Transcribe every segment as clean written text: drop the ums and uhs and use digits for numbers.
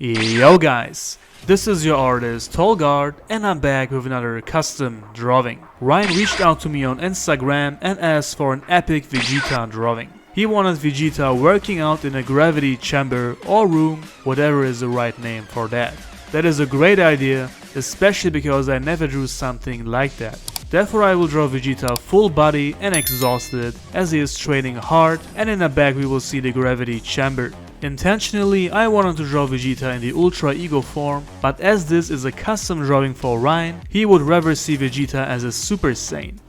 Yo guys, this is your artist Tolg, and I'm back with another custom drawing. Ryan reached out to me on Instagram and asked for an epic Vegeta drawing. He wanted Vegeta working out in a gravity chamber or room, whatever is the right name for that. That is a great idea, especially because I never drew something like that. Therefore I will draw Vegeta full body and exhausted as he is training hard, and in the back we will see the gravity chamber. Intentionally, I wanted to draw Vegeta in the Ultra Ego form, but as this is a custom drawing for Ryan, he would rather see Vegeta as a Super Saiyan.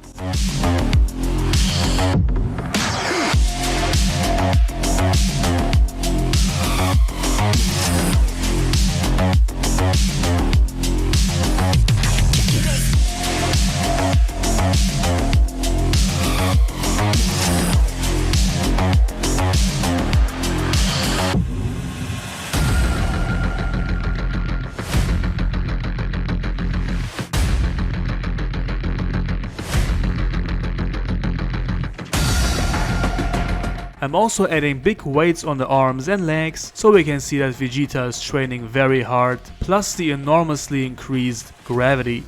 I'm also adding big weights on the arms and legs, so we can see that Vegeta is training very hard, plus the enormously increased gravity.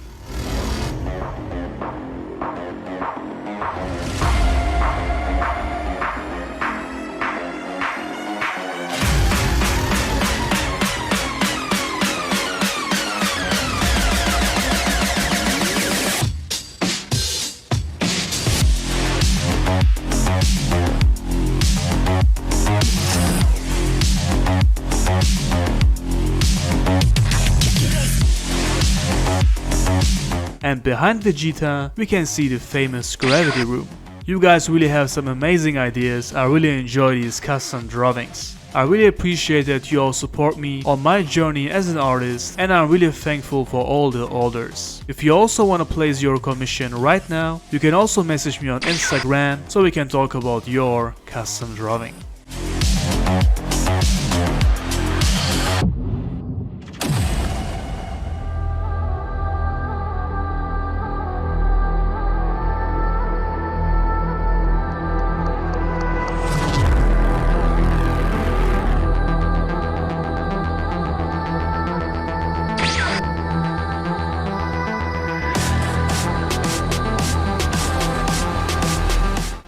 And behind Vegeta, we can see the famous gravity room. You guys really have some amazing ideas. I really enjoy these custom drawings. I really appreciate that you all support me on my journey as an artist, and I'm really thankful for all the orders. If you also want to place your commission right now, you can also message me on Instagram so we can talk about your custom drawing.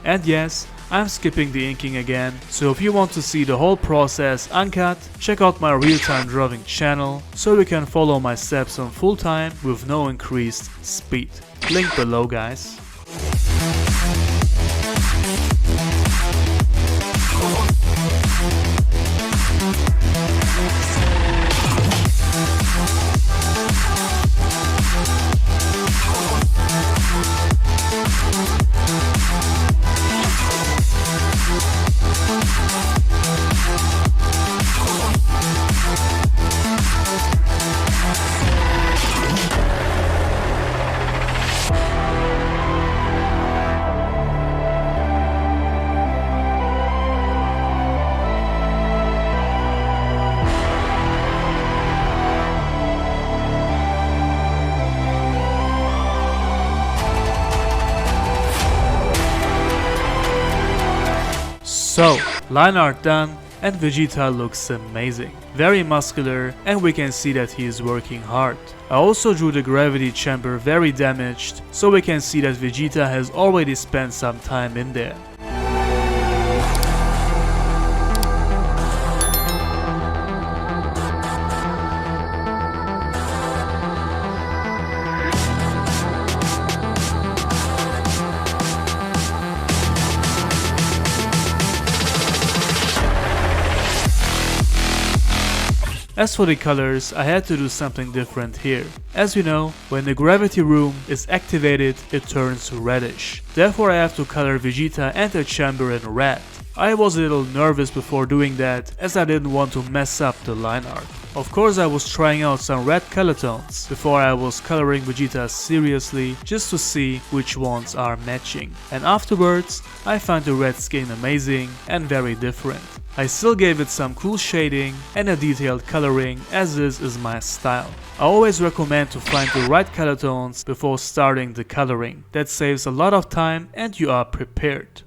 And yes, I'm skipping the inking again, so if you want to see the whole process uncut, check out my real-time drawing channel so you can follow my steps on full time with no increased speed. Link below, guys. So, line art done, and Vegeta looks amazing. Very muscular, and we can see that he is working hard. I also drew the gravity chamber very damaged, so we can see that Vegeta has already spent some time in there. As for the colors, I had to do something different here. As you know, when the gravity room is activated, it turns reddish. Therefore I have to color Vegeta and the chamber in red. I was a little nervous before doing that, as I didn't want to mess up the line art. Of course I was trying out some red color tones before I was coloring Vegeta seriously, just to see which ones are matching. And afterwards, I found the red skin amazing and very different. I still gave it some cool shading and a detailed coloring, as this is my style. I always recommend to find the right color tones before starting the coloring. That saves a lot of time and you are prepared.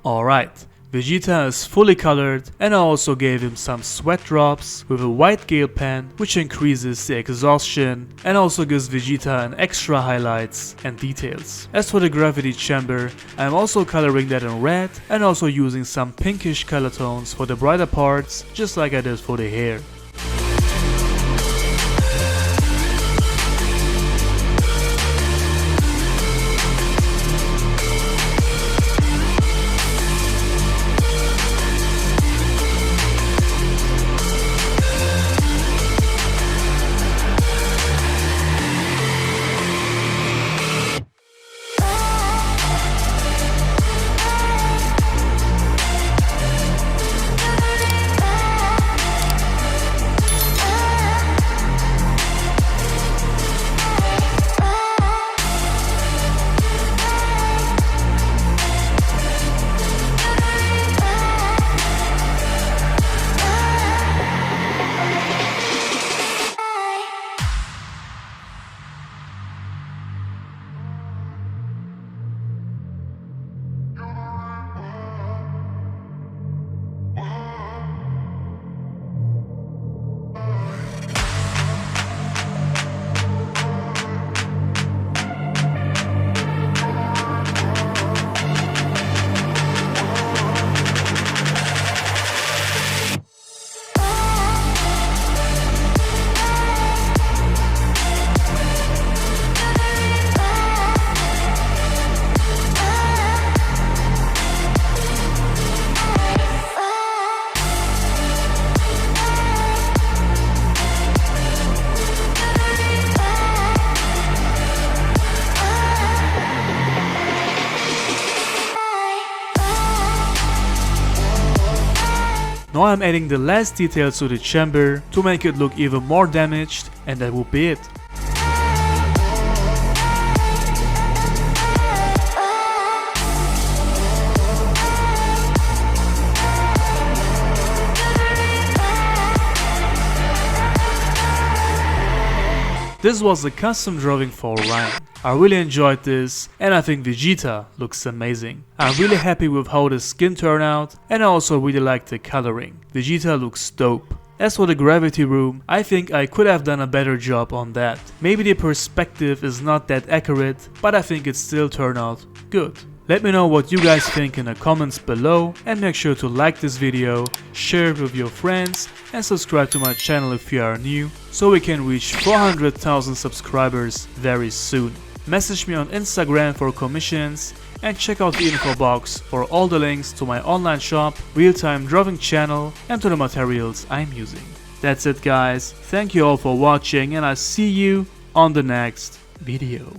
Alright, Vegeta is fully colored, and I also gave him some sweat drops with a white gel pen, which increases the exhaustion and also gives Vegeta an extra highlights and details. As for the gravity chamber, I am also coloring that in red and also using some pinkish color tones for the brighter parts, just like I did for the hair. Now I'm adding the last details to the chamber to make it look even more damaged, and that will be it. This was a custom drawing for Ryan. I really enjoyed this, and I think Vegeta looks amazing. I'm really happy with how the skin turned out, and I also really like the coloring. Vegeta looks dope. As for the gravity room, I think I could have done a better job on that. Maybe the perspective is not that accurate, but I think it still turned out good. Let me know what you guys think in the comments below, and make sure to like this video, share it with your friends, and subscribe to my channel if you are new, so we can reach 400,000 subscribers very soon. Message me on Instagram for commissions, and check out the info box for all the links to my online shop, real-time drawing channel, and to the materials I'm using. That's it guys, thank you all for watching, and I'll see you on the next video.